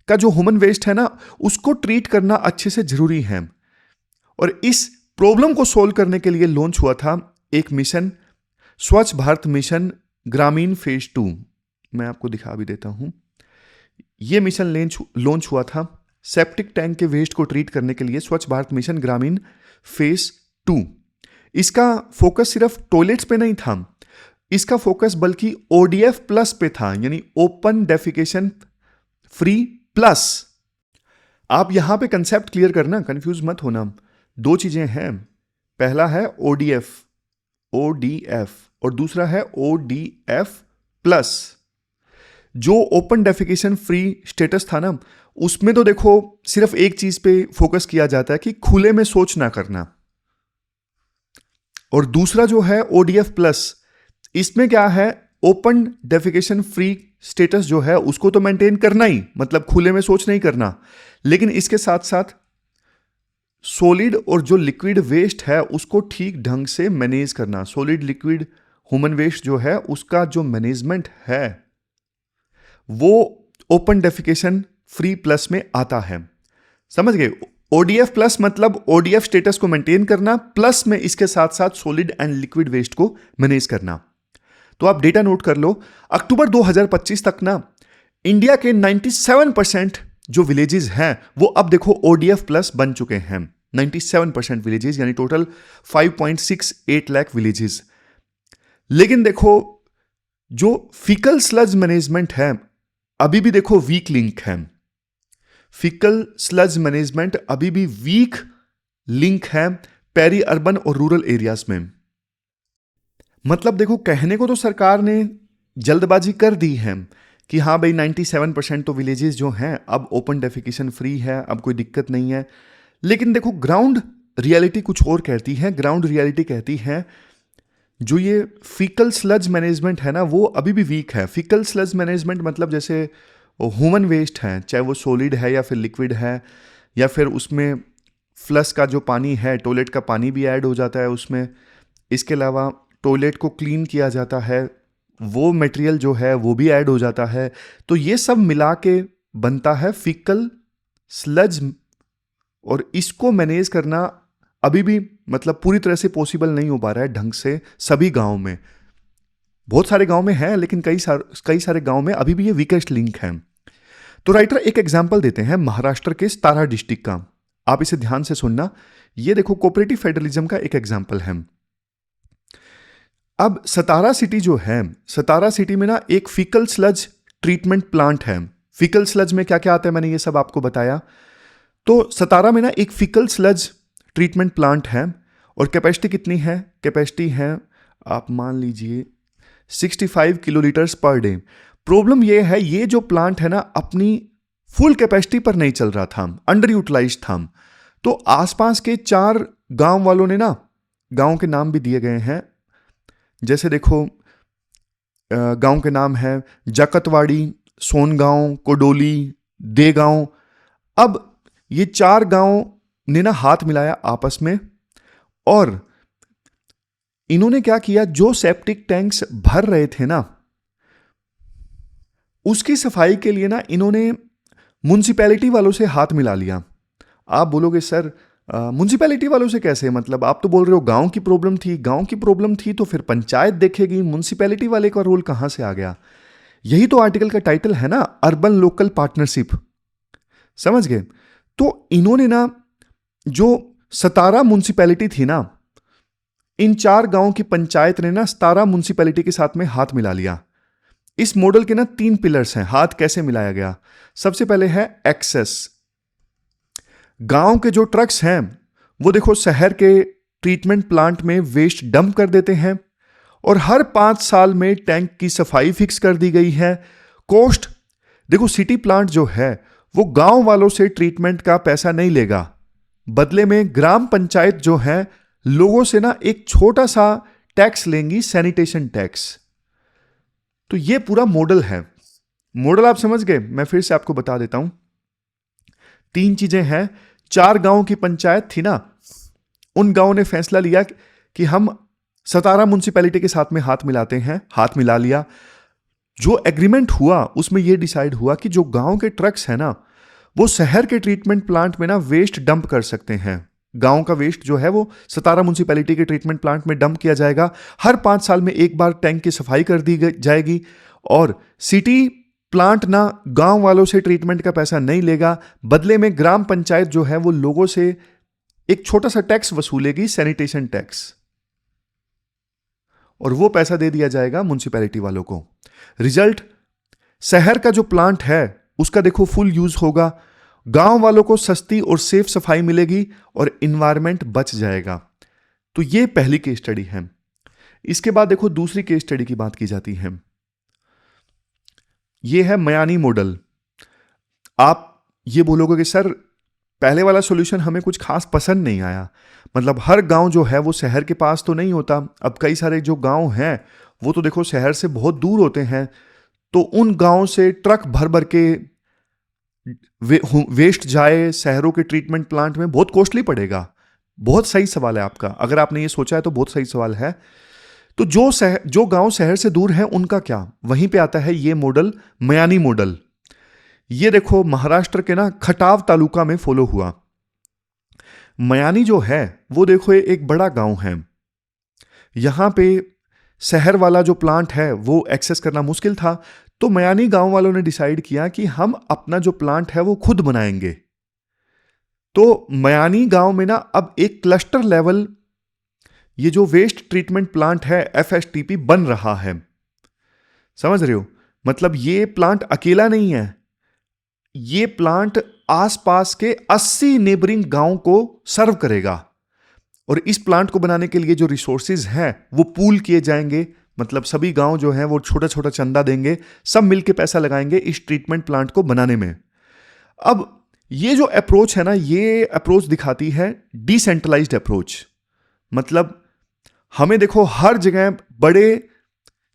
का जो ह्यूमन वेस्ट है ना, उसको ट्रीट करना अच्छे से जरूरी है। और इस प्रॉब्लम को सोल्व करने के लिए लॉन्च हुआ था एक मिशन, स्वच्छ भारत मिशन ग्रामीण फेज 2। मैं आपको दिखा भी देता हूं। यह मिशन लॉन्च हुआ था सेप्टिक टैंक के वेस्ट को ट्रीट करने के लिए, स्वच्छ भारत मिशन ग्रामीण फेज 2। इसका फोकस सिर्फ टॉयलेट्स पे नहीं था, इसका फोकस बल्कि ODF प्लस पे था, यानी ओपन डेफिकेशन फ्री प्लस। आप यहां पे कंसेप्ट क्लियर करना, कंफ्यूज मत होना। दो चीजें हैं, पहला है ODF और दूसरा है ODF प्लस। जो ओपन डेफिकेशन फ्री स्टेटस था ना, उसमें तो देखो सिर्फ एक चीज पे फोकस किया जाता है कि खुले में शौच ना करना। और दूसरा जो है ODF प्लस, इसमें क्या है, ओपन डेफिकेशन फ्री स्टेटस जो है उसको तो मेंटेन करना ही, मतलब खुले में शौच नहीं करना, लेकिन इसके साथ साथ सॉलिड और जो लिक्विड वेस्ट है उसको ठीक ढंग से मैनेज करना। सॉलिड लिक्विड ह्यूमन वेस्ट जो है उसका जो मैनेजमेंट है वो ओपन डेफिकेशन फ्री प्लस में आता है। समझ गए? ODF प्लस मतलब ODF स्टेटस को मेंटेन करना, प्लस में इसके साथ साथ सॉलिड एंड लिक्विड वेस्ट को मैनेज करना। तो आप डेटा नोट कर लो, अक्टूबर 2025 तक ना इंडिया के 97% जो विलेजेस हैं वो अब देखो ODF प्लस बन चुके हैं। 97% विलेजेस, यानी टोटल 5.68 लाख विलेजेस। लेकिन देखो जो फीकल स्लज मैनेजमेंट है अभी भी देखो वीक लिंक है। फीकल स्लज मैनेजमेंट अभी भी वीक लिंक है पेरी अर्बन और रूरल एरियाज में। मतलब देखो, कहने को तो सरकार ने जल्दबाजी कर दी है कि हाँ भाई 97% तो विलेजेस जो हैं अब ओपन डेफिकेशन फ्री है, अब कोई दिक्कत नहीं है। लेकिन देखो ग्राउंड रियलिटी कुछ और कहती है। ग्राउंड रियलिटी कहती है जो ये फीकल स्लज मैनेजमेंट है ना वो अभी भी वीक है। फीकल स्लज मैनेजमेंट मतलब जैसे ह्यूमन वेस्ट है, चाहे वो सॉलिड है या फिर लिक्विड है, या फिर उसमें फ्लश का जो पानी है, टॉयलेट का पानी भी ऐड हो जाता है उसमें। इसके अलावा टॉयलेट को क्लीन किया जाता है, वो मटेरियल जो है वो भी ऐड हो जाता है। तो ये सब मिला के बनता है फीकल स्लज, और इसको मैनेज करना अभी भी मतलब पूरी तरह से पॉसिबल नहीं हो पा रहा है ढंग से सभी गांव में। बहुत सारे गांव में है, लेकिन कई सारे गांव में अभी भी ये वीकेस्ट लिंक है। तो राइटर एक एग्जांपल देते हैं महाराष्ट्र के सतारा डिस्ट्रिक्ट का, आप इसे ध्यान से सुनना। ये देखो कोऑपरेटिव फेडरलिज्म का एक एग्जांपल है। अब सतारा सिटी जो है, सतारा सिटी में ना एक फीकल स्लज ट्रीटमेंट प्लांट है। फीकल स्लज में क्या क्या आता है मैंने ये सब आपको बताया। तो सतारा में ना एक फीकल स्लज ट्रीटमेंट प्लांट है, और कैपेसिटी कितनी है? कैपेसिटी है आप मान लीजिए 65 किलोलीटर्स पर डे। प्रॉब्लम ये है, ये जो प्लांट है ना अपनी फुल कैपेसिटी पर नहीं चल रहा था, अंडर यूटिलाइज्ड था। तो आसपास के 4 गांव वालों ने ना, गांव के नाम भी दिए गए हैं, जैसे देखो गांव के नाम है जकतवाड़ी, सोनगांव, कोडोली, देगांव। अब ये 4 गांव ने ना हाथ मिलाया आपस में, और इन्होंने क्या किया, जो सेप्टिक टैंक्स भर रहे थे ना उसकी सफाई के लिए ना इन्होंने म्युनिसिपैलिटी वालों से हाथ मिला लिया। आप बोलोगे सर म्युनिसिपैलिटी वालों से कैसे? मतलब आप तो बोल रहे हो गांव की प्रॉब्लम थी। गांव की प्रॉब्लम थी तो फिर पंचायत देखेगी, म्युनिसिपैलिटी वाले का रोल कहां से आ गया? यही तो आर्टिकल का टाइटल है ना, अर्बन लोकल पार्टनरशिप। समझ गए? तो इन्होंने ना जो सतारा म्युनिसिपैलिटी थी ना, इन 4 गांव की पंचायत ने ना सतारा म्युनिसिपैलिटी के साथ में हाथ मिला लिया। इस मॉडल के ना 3 पिलर्स हैं। हाथ कैसे मिलाया गया? सबसे पहले है एक्सेस। गांव के जो ट्रक्स हैं वो देखो शहर के ट्रीटमेंट प्लांट में वेस्ट डंप कर देते हैं, और हर 5 साल में टैंक की सफाई फिक्स कर दी गई है। कॉस्ट देखो, सिटी प्लांट जो है वो गांव वालों से ट्रीटमेंट का पैसा नहीं लेगा, बदले में ग्राम पंचायत जो है लोगों से ना एक छोटा सा टैक्स लेंगी, सैनिटेशन टैक्स। तो ये पूरा मॉडल है। मॉडल आप समझ गए? मैं फिर से आपको बता देता हूं। 3 चीजें हैं। 4 गांव की पंचायत थी ना, उन गांवों ने फैसला लिया कि हम सतारा म्युनिसिपैलिटी के साथ में हाथ मिलाते हैं, हाथ मिला लिया। जो एग्रीमेंट हुआ उसमें यह डिसाइड हुआ कि जो गांव के ट्रक्स है ना, वो शहर के ट्रीटमेंट प्लांट में ना वेस्ट डंप कर सकते हैं। गांव का वेस्ट जो है वो सतारा म्युनिसिपैलिटी के ट्रीटमेंट प्लांट में डंप किया जाएगा। हर 5 साल में एक बार टैंक की सफाई कर दी जाएगी और सिटी प्लांट ना गांव वालों से ट्रीटमेंट का पैसा नहीं लेगा, बदले में ग्राम पंचायत जो है वो लोगों से एक छोटा सा टैक्स वसूलेगी, सैनिटेशन टैक्स, और वो पैसा दे दिया जाएगा म्युनिसिपैलिटी वालों को। रिजल्ट, शहर का जो प्लांट है उसका देखो फुल यूज होगा, गांव वालों को सस्ती और सेफ सफाई मिलेगी और इन्वायरमेंट बच जाएगा। तो ये पहली केस स्टडी है। इसके बाद देखो दूसरी केस स्टडी की बात की जाती है। ये है मयानी मॉडल। आप ये बोलोगे कि सर पहले वाला सॉल्यूशन हमें कुछ खास पसंद नहीं आया, मतलब हर गांव जो है वो शहर के पास तो नहीं होता। अब कई सारे जो गांव हैं वो तो देखो शहर से बहुत दूर होते हैं, तो उन गांव से ट्रक भर भर के वेस्ट जाए शहरों के ट्रीटमेंट प्लांट में, बहुत कॉस्टली पड़ेगा। बहुत सही सवाल है आपका, अगर आपने ये सोचा है तो बहुत सही सवाल है। तो जो गांव शहर से दूर है उनका क्या, वहीं पे आता है ये मॉडल, मयानी मॉडल। ये देखो महाराष्ट्र के ना खटाव तालुका में फॉलो हुआ। मयानी जो है वो देखो एक बड़ा गांव है, यहां पे शहर वाला जो प्लांट है वो एक्सेस करना मुश्किल था, तो मयानी गांव वालों ने डिसाइड किया कि हम अपना जो प्लांट है वो खुद बनाएंगे। तो मयानी गांव में ना अब एक क्लस्टर लेवल ये जो वेस्ट ट्रीटमेंट प्लांट है FSTP बन रहा है। समझ रहे हो, मतलब ये प्लांट अकेला नहीं है, ये प्लांट आसपास के 80 नेबरिंग गांव को सर्व करेगा। और इस प्लांट को बनाने के लिए जो रिसोर्सेज हैं वो पूल किए जाएंगे, मतलब सभी गांव जो हैं वो छोटा छोटा चंदा देंगे, सब मिलके पैसा लगाएंगे इस ट्रीटमेंट प्लांट को बनाने में। अब ये जो अप्रोच है ना, ये अप्रोच दिखाती है डिसेंट्रलाइज्ड अप्रोच। मतलब हमें देखो हर जगह बड़े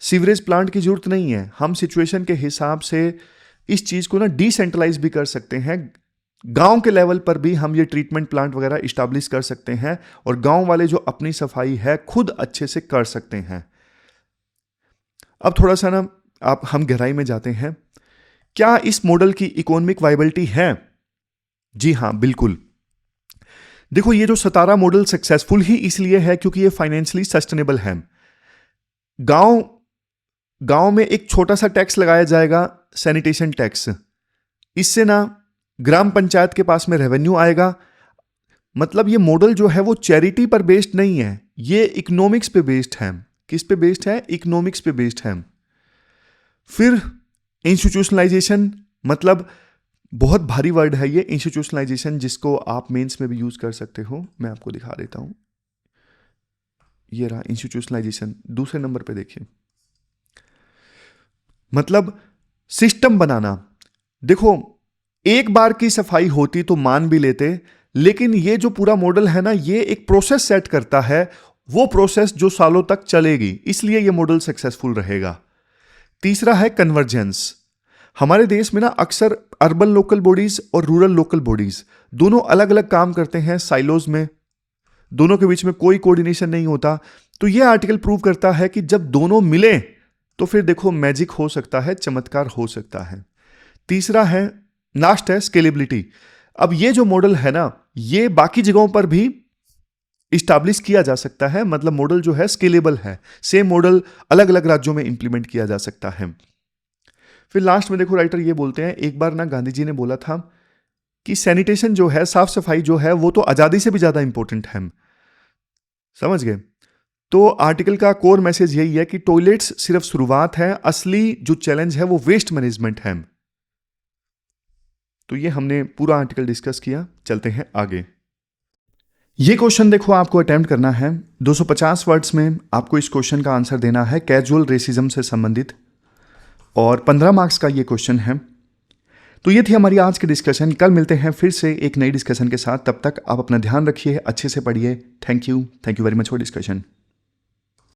सीवरेज प्लांट की जरूरत नहीं है, हम सिचुएशन के हिसाब से इस चीज को ना डिसेंट्रलाइज भी कर सकते हैं। गांव के लेवल पर भी हम ये ट्रीटमेंट प्लांट वगैरह इस्टेब्लिश कर सकते हैं और गांव वाले जो अपनी सफाई है खुद अच्छे से कर सकते हैं। अब थोड़ा सा ना हम गहराई में जाते हैं। क्या इस मॉडल की इकोनॉमिक वायबिलिटी है? जी हां, बिल्कुल। देखो ये जो सतारा मॉडल सक्सेसफुल ही इसलिए है क्योंकि ये फाइनेंशियली सस्टेनेबल है। गांव में एक छोटा सा टैक्स लगाया जाएगा, सैनिटेशन टैक्स, इससे ना ग्राम पंचायत के पास में रेवेन्यू आएगा। मतलब ये मॉडल जो है वो चैरिटी पर बेस्ड नहीं है, ये इकोनॉमिक्स पे बेस्ड है। किस पे बेस्ड है? इकोनॉमिक्स पे बेस्ड है। फिर इंस्टीट्यूशनलाइजेशन, मतलब बहुत भारी वर्ड है ये इंस्टीट्यूशनलाइजेशन, जिसको आप मेंस में भी यूज कर सकते हो। मैं आपको दिखा देता हूं, ये रहा इंस्टीट्यूशनलाइजेशन। दूसरे नंबर पे देखिए, मतलब सिस्टम बनाना। देखो एक बार की सफाई होती तो मान भी लेते, लेकिन ये जो पूरा मॉडल है ना, ये एक प्रोसेस सेट करता है, वो प्रोसेस जो सालों तक चलेगी, इसलिए ये मॉडल सक्सेसफुल रहेगा। तीसरा है कन्वर्जेंस। हमारे देश में ना अक्सर अर्बन लोकल बॉडीज और रूरल लोकल बॉडीज दोनों अलग अलग काम करते हैं साइलोज में, दोनों के बीच में कोई कोऑर्डिनेशन नहीं होता। तो ये आर्टिकल प्रूव करता है कि जब दोनों मिले तो फिर देखो मैजिक हो सकता है, चमत्कार हो सकता है। तीसरा है, लास्ट है, स्केलेबिलिटी। अब ये जो मॉडल है ना, ये बाकी जगहों पर भी इस्टेब्लिश किया जा सकता है, मतलब मॉडल जो है स्केलेबल है, सेम मॉडल अलग अलग राज्यों में इंप्लीमेंट किया जा सकता है। फिर लास्ट में देखो राइटर ये बोलते हैं, एक बार ना गांधी जी ने बोला था कि सैनिटेशन जो है, साफ सफाई जो है, वो तो आजादी से भी ज्यादा इंपॉर्टेंट है। समझ गए? तो आर्टिकल का कोर मैसेज यही है कि टॉयलेट्स सिर्फ शुरुआत है, असली जो चैलेंज है वो वेस्ट मैनेजमेंट है। तो ये हमने पूरा आर्टिकल डिस्कस किया। चलते हैं आगे। ये क्वेश्चन देखो आपको अटेम्प्ट करना है 250 वर्ड्स में। आपको इस क्वेश्चन का आंसर देना है कैजुअल रेसिज्म से संबंधित, और 15 मार्क्स का ये क्वेश्चन है। तो ये थी हमारी आज की डिस्कशन। कल मिलते हैं फिर से एक नई डिस्कशन के साथ। तब तक आप अपना ध्यान रखिए, अच्छे से पढ़िए। Thank you very much for discussion.